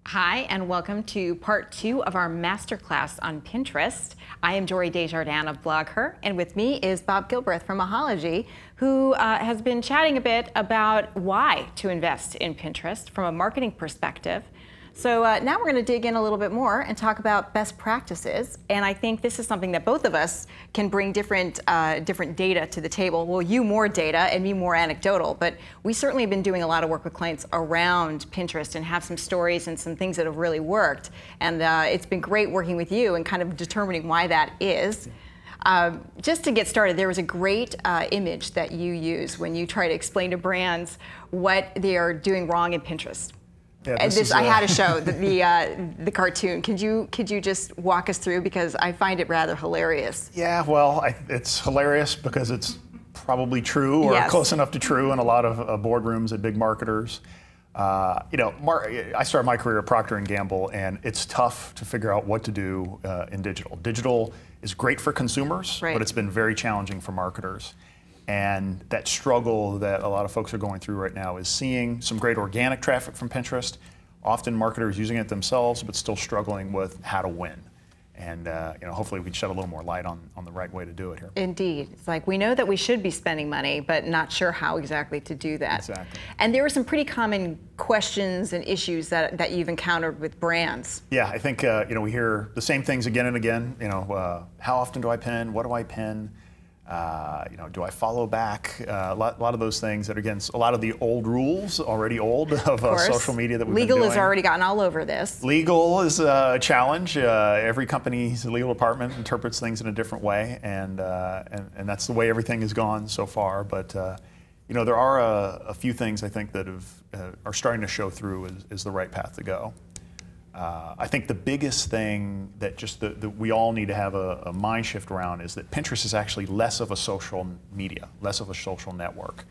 Hi, and welcome to part 2 of our masterclass on Pinterest. I am Jory Desjardins of BlogHer's, and with me is Bob Gilbreth from Mahology, who has been chatting a bit about why to invest in Pinterest from a marketing perspective. So now we're going to dig in a little bit more and talk about best practices. And I think this is something that both of us can bring different data to the table. Well, you more data and me more anecdotal, but we certainly have been doing a lot of work with clients around Pinterest and have some stories and some things that have really worked. And it's been great working with you and kind of determining why that is. Just to get started, there was a great image that you use when you try to explain to brands what they are doing wrong in Pinterest. Yeah, I had to show the cartoon. Could you just walk us through, because I find it rather hilarious. Yeah, well, it's hilarious because it's probably true or close enough to true in a lot of boardrooms at big marketers. You know, I started my career at Procter & Gamble, and it's tough to figure out what to do in digital. Digital is great for consumers, but it's been very challenging for marketers. And that struggle that a lot of folks are going through right now is seeing some great organic traffic from Pinterest, often marketers using it themselves, but still struggling with how to win. And you know, hopefully we can shed a little more light on the right way to do it here. Indeed. It's like we know that we should be spending money, but not sure how exactly to do that. Exactly. And there were some pretty common questions and issues that you've encountered with brands. Yeah, I think you know, we hear the same things again and again. You know, how often do I pin? What do I pin? You know, do I follow back? A lot of those things that are against a lot of the old rules, already old, of social media that we've been doing. Legal has already gotten all over this. Legal is a challenge. Every company's legal department interprets things in a different way, and that's the way everything has gone so far. But you know, there are a few things I think that are starting to show through as the right path to go. I think the biggest thing that we all need to have a mind shift around is that Pinterest is actually less of a social media, less of a social network.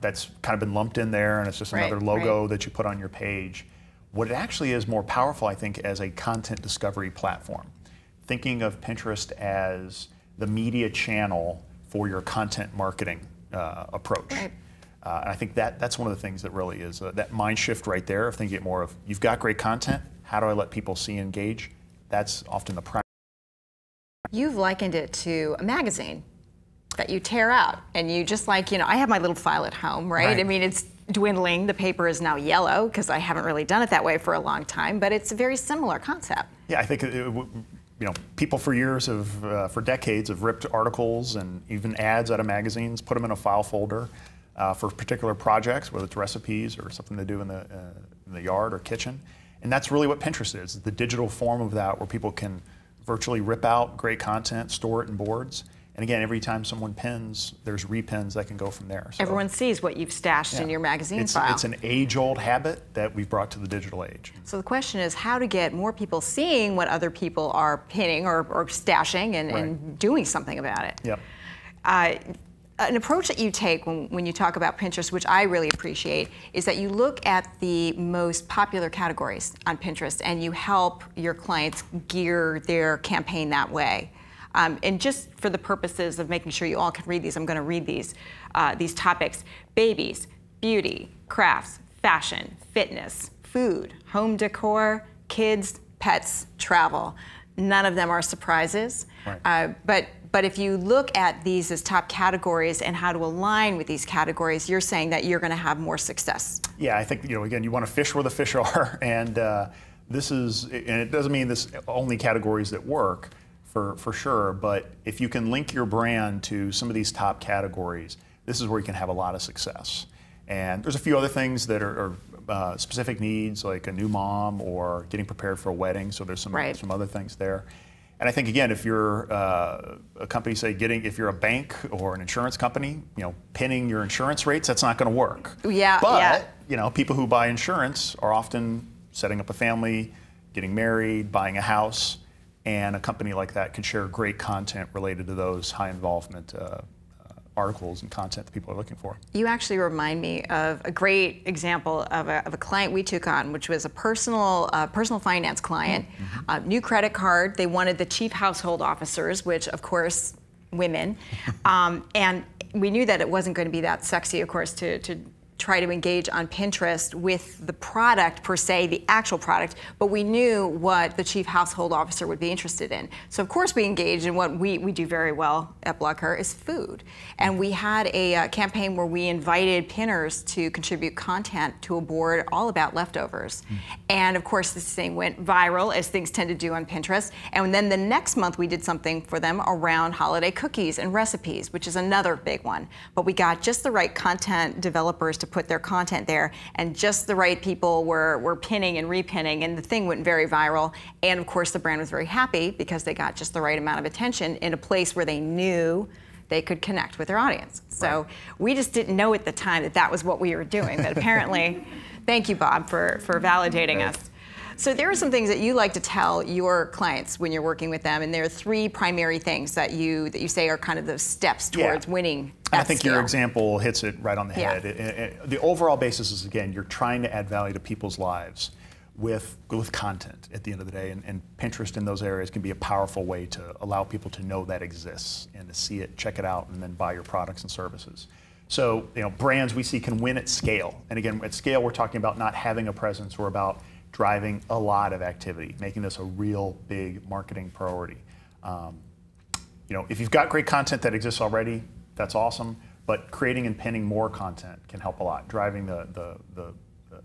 That's kind of been lumped in there, and it's just another logo that you put on your page. What it actually is more powerful, I think, as a content discovery platform. Thinking of Pinterest as the media channel for your content marketing approach. And I think that's one of the things that really is that mind shift right there of thinking more of, you've got great content, how do I let people see and engage? That's often the primary. You've likened it to a magazine that you tear out, and you just like, you know, I have my little file at home, right? I mean, it's dwindling. The paper is now yellow because I haven't really done it that way for a long time, but it's a very similar concept. Yeah, I think you know, people for years for decades have ripped articles and even ads out of magazines, put them in a file folder for particular projects, whether it's recipes or something to do in the yard or kitchen. And that's really what Pinterest is, the digital form of that, where people can virtually rip out great content, store it in boards. And again, every time someone pins, there's repins that can go from there. So everyone sees what you've stashed in your magazine file. It's an age-old habit that we've brought to the digital age. So the question is how to get more people seeing what other people are pinning or stashing and doing something about it. Yep. An approach that you take when you talk about Pinterest, which I really appreciate, is that you look at the most popular categories on Pinterest and you help your clients gear their campaign that way. And just for the purposes of making sure you all can read these, I'm going to read these topics: babies, beauty, crafts, fashion, fitness, food, home decor, kids, pets, travel. None of them are surprises, but if you look at these as top categories and how to align with these categories, you're saying that you're going to have more success. Yeah, I think, you know, again, you want to fish where the fish are, and it doesn't mean this only categories that work for sure, but if you can link your brand to some of these top categories, this is where you can have a lot of success. And there's a few other things that are specific needs, like a new mom or getting prepared for a wedding, so there's some other things there. And I think, again, if you're a company, say, if you're a bank or an insurance company, you know, pinning your insurance rates, that's not going to work. But you know, people who buy insurance are often setting up a family, getting married, buying a house, and a company like that can share great content related to those high involvement articles and content that people are looking for. You actually remind me of a great example of a client we took on, which was a personal finance client, new credit card. They wanted the chief household officers, which of course, women, and we knew that it wasn't going to be that sexy, of course, to try to engage on Pinterest with the product per se, the actual product, but we knew what the chief household officer would be interested in. So of course we engaged in what we do very well at BlogHer is food. And we had a campaign where we invited pinners to contribute content to a board all about leftovers. And of course this thing went viral, as things tend to do on Pinterest. And then the next month we did something for them around holiday cookies and recipes, which is another big one. But we got just the right content developers to put their content there, and just the right people were pinning and repinning, and the thing went very viral. And of course the brand was very happy because they got just the right amount of attention in a place where they knew they could connect with their audience. So we just didn't know at the time that that was what we were doing, but apparently, thank you, Bob, for validating us. So there are some things that you like to tell your clients when you're working with them, and there are 3 primary things that you say are kind of the steps towards winning. And I think your example hits it right on the head. The overall basis is, again, you're trying to add value to people's lives with content at the end of the day, and Pinterest in those areas can be a powerful way to allow people to know that exists and to see it, check it out, and then buy your products and services. So, brands we see can win at scale. And again, at scale, we're talking about not having a presence. We're about driving a lot of activity, making this a real big marketing priority. If you've got great content that exists already, that's awesome, but creating and pinning more content can help a lot, driving the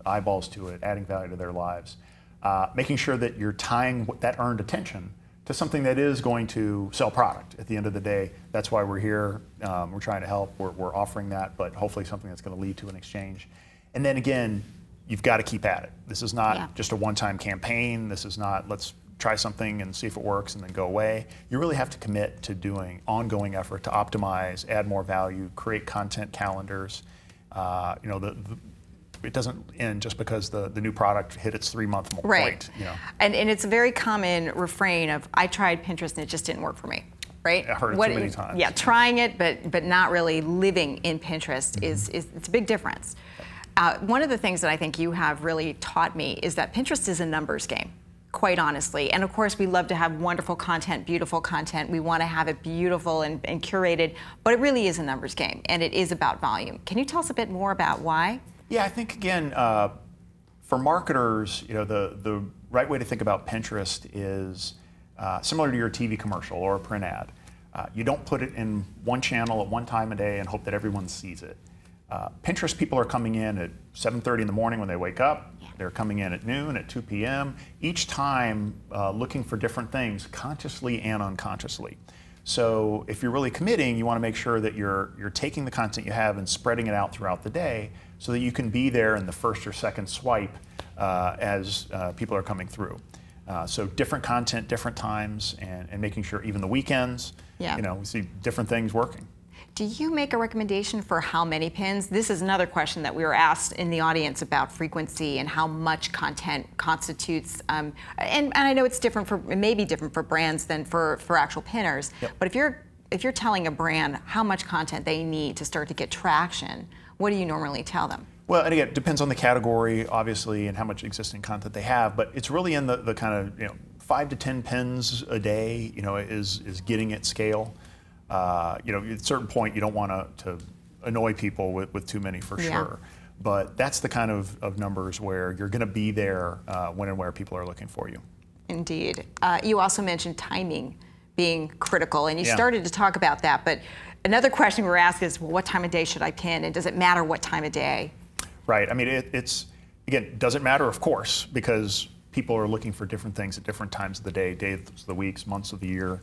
eyeballs to it, adding value to their lives, making sure that you're tying that earned attention to something that is going to sell product. At the end of the day, that's why we're here. We're trying to help. We're offering that, but hopefully something that's going to lead to an exchange. And then again, you've got to keep at it. This is not just a one-time campaign. This is not, let's try something and see if it works and then go away. You really have to commit to doing ongoing effort to optimize, add more value, create content calendars. It doesn't end just because the new product hit its 3-month point. And it's a very common refrain of, I tried Pinterest and it just didn't work for me. Right? I heard it too many times. Yeah, trying it but not really living in Pinterest is it's a big difference. One of the things that I think you have really taught me is that Pinterest is a numbers game, quite honestly. And of course, we love to have wonderful content, beautiful content. We want to have it beautiful and curated, but it really is a numbers game, and it is about volume. Can you tell us a bit more about why? Yeah, I think, again, for marketers, the right way to think about Pinterest is similar to your TV commercial or a print ad. You don't put it in one channel at one time a day and hope that everyone sees it. Pinterest people are coming in at 7:30 in the morning when they wake up. They're coming in at noon, at 2 p.m., each time looking for different things, consciously and unconsciously. So if you're really committing, you want to make sure that you're taking the content you have and spreading it out throughout the day so that you can be there in the first or second swipe as people are coming through. So different content, different times, and making sure even the weekends, we see different things working. Do you make a recommendation for how many pins? This is another question that we were asked in the audience about frequency and how much content constitutes. And I know it's different it may be different for brands than for actual pinners. But if you're telling a brand how much content they need to start to get traction, what do you normally tell them? Well, and again, it depends on the category, obviously, and how much existing content they have. But it's really in the kind of 5 to 10 pins a day. Is getting at scale. At a certain point, you don't want to annoy people with too many for sure. But that's the kind of numbers where you're going to be there when and where people are looking for you. Indeed. You also mentioned timing being critical, and you started to talk about that. But another question we were asked is, well, what time of day should I pin, and does it matter what time of day? Right. I mean, again, does it matter? Of course, because people are looking for different things at different times of the day, days of the weeks, months of the year.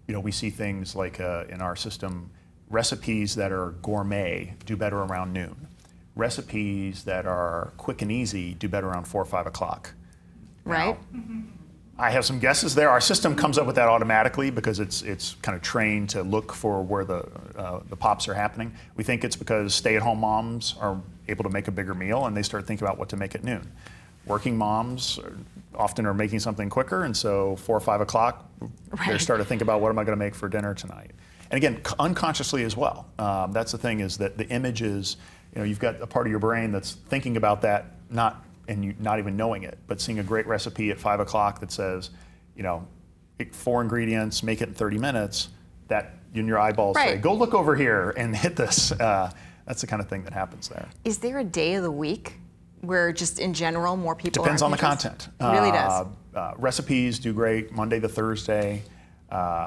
We see things like in our system, recipes that are gourmet do better around noon. Recipes that are quick and easy do better around 4 or 5 o'clock. Right. Now, I have some guesses there. Our system comes up with that automatically because it's kind of trained to look for where the pops are happening. We think it's because stay-at-home moms are able to make a bigger meal and they start thinking about what to make at noon. Working moms often are making something quicker, and so 4 or 5 o'clock, they start to think about what am I going to make for dinner tonight. And again, unconsciously as well. That's the thing, is that the images, you've got a part of your brain that's thinking about that, not even knowing it, but seeing a great recipe at 5 o'clock that says, 4 ingredients, make it in 30 minutes, that in your eyeballs say, go look over here and hit this. That's the kind of thing that happens there. Is there a day of the week where just in general more people Depends are on the interested? content. It really does. Recipes do great Monday to Thursday.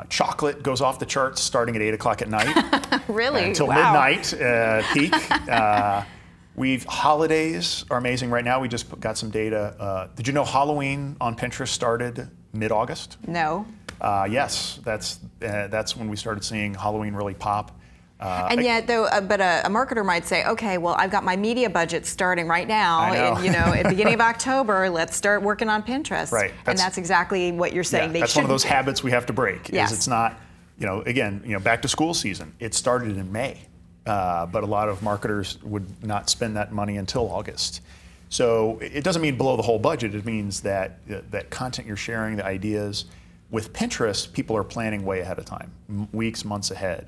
Chocolate goes off the charts starting at 8 o'clock at night. Really? Until midnight peak. Holidays are amazing right now. We just got some data. Did you know Halloween on Pinterest started mid-August? No. Yes, that's when we started seeing Halloween really pop. And yet, though, but a marketer might say, okay, well, I've got my media budget starting right now, and at the beginning of October, let's start working on Pinterest. Right. And that's exactly what you're saying. Yeah, that's one of those habits we have to break. Yes. Is it's not, again, back to school season. It started in May, but a lot of marketers would not spend that money until August. So it doesn't mean blow the whole budget. It means that that content you're sharing, the ideas. With Pinterest, people are planning way ahead of time, weeks, months ahead.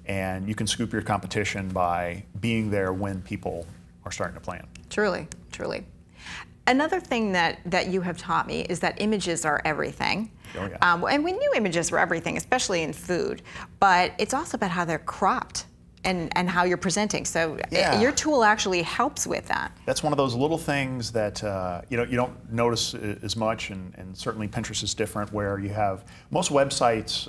And you can scoop your competition by being there when people are starting to plan. Truly, truly. Another thing that you have taught me is that images are everything. Oh, yeah. And we knew images were everything, especially in food, but it's also about how they're cropped and how you're presenting. So your tool actually helps with that. That's one of those little things that you don't notice as much, and certainly Pinterest is different, where you have most websites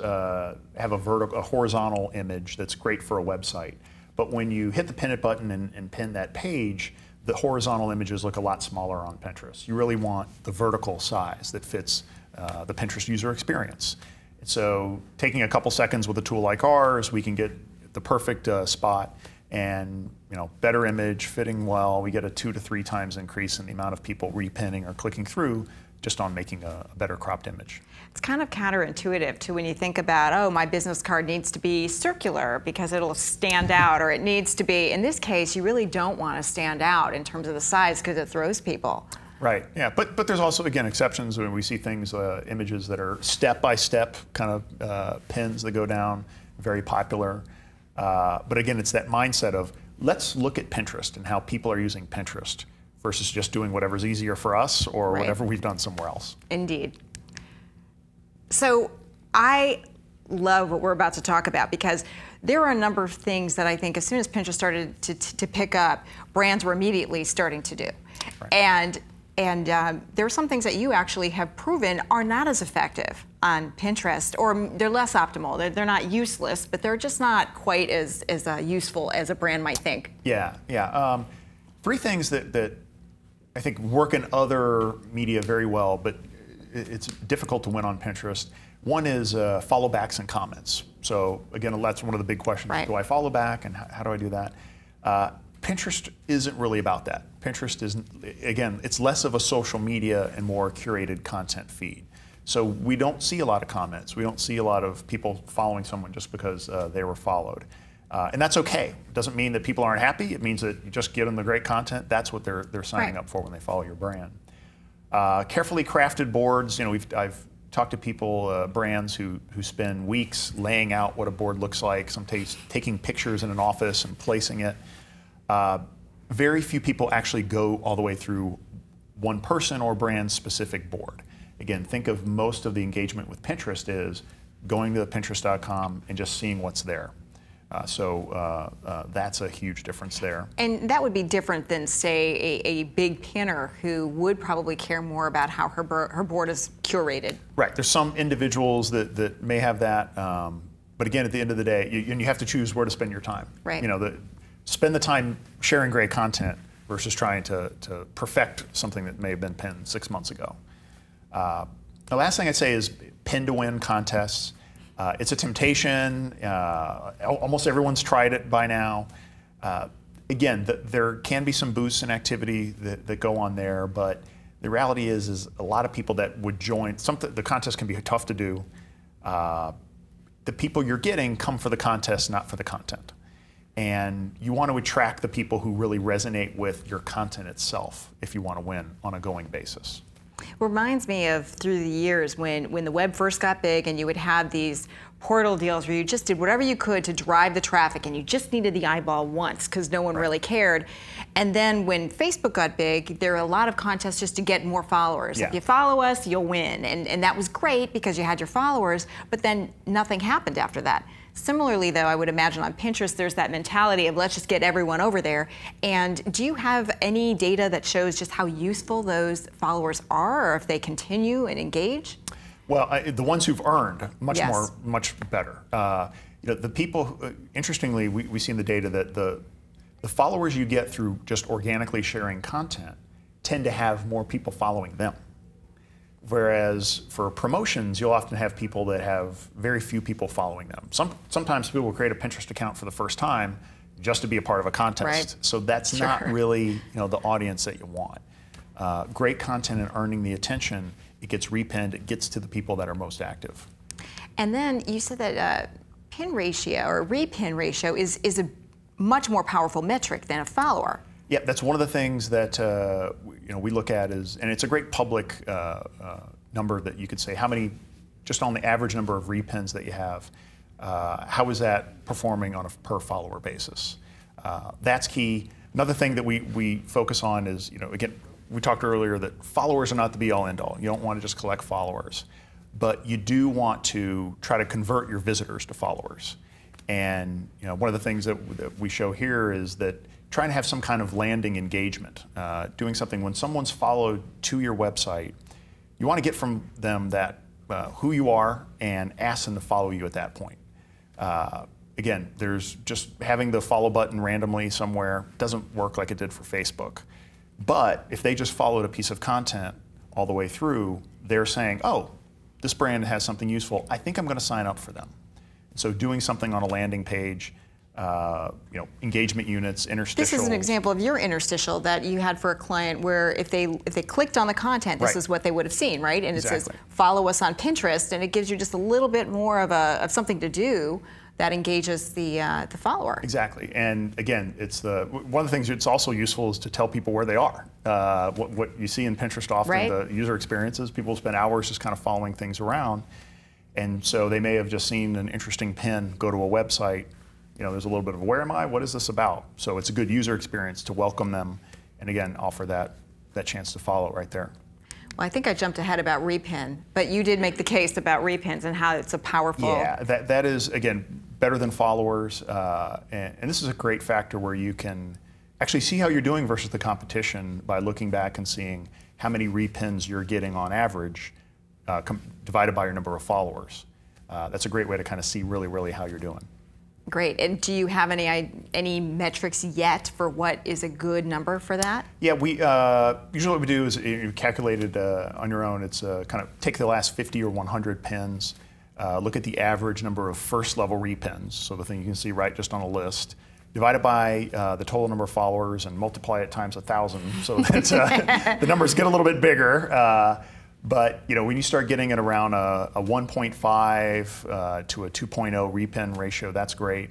have a horizontal image that's great for a website, but when you hit the pin it button and pin that page, the horizontal images look a lot smaller on Pinterest. You really want the vertical size that fits the Pinterest user experience. So taking a couple seconds with a tool like ours, we can get the perfect spot and better image, fitting well. We get a 2 to 3 times increase in the amount of people repinning or clicking through just on making a better cropped image. It's kind of counterintuitive to when you think about, oh, my business card needs to be circular because it'll stand out, or it needs to be, in this case, you really don't want to stand out in terms of the size because it throws people. Right, yeah, but there's also, again, exceptions when we see things, images that are step-by-step kind of pins that go down, very popular. But again, it's that mindset of let's look at Pinterest and how people are using Pinterest versus just doing whatever's easier for us or whatever we've done somewhere else. Indeed. So I love what we're about to talk about because there are a number of things that I think as soon as Pinterest started to pick up, brands were immediately starting to do. Right. And there are some things that you actually have proven are not as effective on Pinterest, or they're less optimal. They're not useless, but they're just not quite as useful as a brand might think. Yeah. 3 things that I think work in other media very well, but it's difficult to win on Pinterest. One is follow backs and comments. So again, that's one of the big questions. Right. Do I follow back, and how do I do that? Pinterest isn't really about that. Pinterest is, again, it's less of a social media and more curated content feed. So we don't see a lot of comments. We don't see a lot of people following someone just because they were followed. And that's okay. It doesn't mean that people aren't happy. It means that you just give them the great content. That's what they're signing up for when they follow your brand. Carefully crafted boards. I've talked to people, brands who spend weeks laying out what a board looks like, sometimes taking pictures in an office and placing it. Very few people actually go all the way through one person or brand specific board. Again, think of most of the engagement with Pinterest is going to the Pinterest.com and just seeing what's there. So that's a huge difference there. And that would be different than, say, a big pinner who would probably care more about how her board is curated. Right. There's some individuals that may have that, but again, at the end of the day, you have to choose where to spend your time. Right. Spend the time sharing great content versus trying to perfect something that may have been pinned 6 months ago. The last thing I'd say is pin to win contests. It's a temptation. Almost everyone's tried it by now. Again, there can be some boosts in activity that go on there, but the reality is a lot of people that would join, the contest can be tough to do. The people you're getting come for the contest, not for the content. And you want to attract the people who really resonate with your content itself if you want to win on a going basis. Reminds me of through the years when the web first got big and you would have these portal deals where you just did whatever you could to drive the traffic and you just needed the eyeball once because no one really cared. And then when Facebook got big, there were a lot of contests just to get more followers. Yeah. If you follow us, you'll win. And that was great because you had your followers, but then nothing happened after that. Similarly, though, I would imagine on Pinterest, there's that mentality of let's just get everyone over there. And do you have any data that shows just how useful those followers are, or if they continue and engage? Well, the ones who've earned, much Yes. much better. You know, the people, interestingly, we see in the data that the followers you get through just organically sharing content tend to have more people following them. Whereas for promotions, you'll often have people that have very few people following them. Sometimes people will create a Pinterest account for the first time just to be a part of a contest. Right. So that's not really the audience that you want. Great content and earning the attention, it gets repinned, it gets to the people that are most active. And then you said that pin ratio or repin ratio is a much more powerful metric than a follower. Yeah, that's one of the things that we look at is, and it's a great public number that you could say how many, just on the average number of repins that you have, how is that performing on a per follower basis? That's key. Another thing that we focus on is, again, we talked earlier that followers are not the be all end all. You don't want to just collect followers, but you do want to try to convert your visitors to followers. And one of the things that we show here is that trying to have some kind of landing engagement, doing something when someone's followed to your website, you want to get from them that who you are and ask them to follow you at that point. Again, there's just having the follow button randomly somewhere doesn't work like it did for Facebook. But if they just followed a piece of content all the way through, they're saying, oh, this brand has something useful. I think I'm going to sign up for them. So doing something on a landing page, engagement units, interstitials. This is an example of your interstitial that you had for a client where if they clicked on the content, this is what they would have seen, right? And Exactly. it says, follow us on Pinterest, and it gives you just a little bit more of something to do that engages the follower. Exactly, and again, it's one of the things that's also useful is to tell people where they are. What you see in Pinterest often, Right. the user experiences, people spend hours just kind of following things around, and so they may have just seen an interesting pin, go to a website, there's a little bit of where am I, what is this about? So it's a good user experience to welcome them, and again, offer that chance to follow right there. Well, I think I jumped ahead about repin, but you did make the case about repins and how it's a powerful. Yeah, that is, again, better than followers, and this is a great factor where you can actually see how you're doing versus the competition by looking back and seeing how many repins you're getting on average divided by your number of followers. That's a great way to kind of see really how you're doing. Great. And do you have any metrics yet for what is a good number for that? Yeah, we usually what we do is you calculate it on your own. It's kind of take the last 50 or 100 pins, look at the average number of first level repins, so the thing you can see right just on a list, divide it by the total number of followers and multiply it times 1,000 so that the numbers get a little bit bigger. But when you start getting it around a 1.5 to a 2.0 repin ratio, that's great.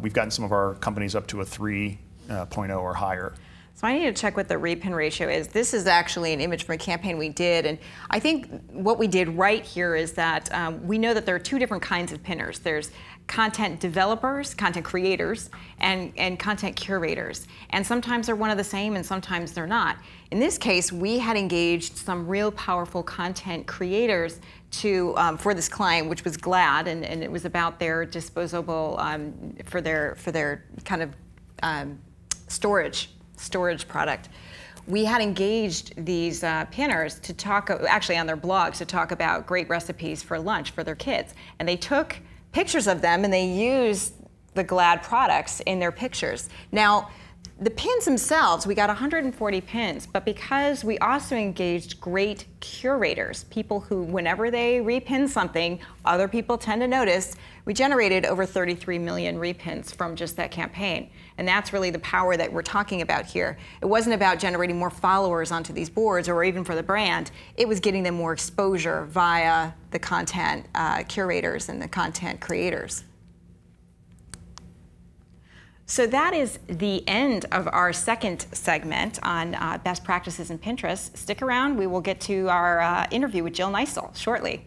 We've gotten some of our companies up to a 3.0 or higher. So I need to check what the repin ratio is. This is actually an image from a campaign we did, and I think what we did right here is that we know that there are two different kinds of pinners. There's content developers, content creators, and content curators. And sometimes they're one of the same and sometimes they're not. In this case, we had engaged some real powerful content creators for this client, which was Glad, and it was about their disposable, for their kind of storage product. We had engaged these pinners to talk, actually on their blogs, to talk about great recipes for lunch for their kids. And they took pictures of them and they used the Glad products in their pictures. Now, the pins themselves, we got 140 pins, but because we also engaged great curators, people who, whenever they repin something, other people tend to notice, we generated over 33 million repins from just that campaign. And that's really the power that we're talking about here. It wasn't about generating more followers onto these boards or even for the brand. It was getting them more exposure via the content curators and the content creators. So that is the end of our second segment on best practices in Pinterest. Stick around, we will get to our interview with Jill Neisel shortly.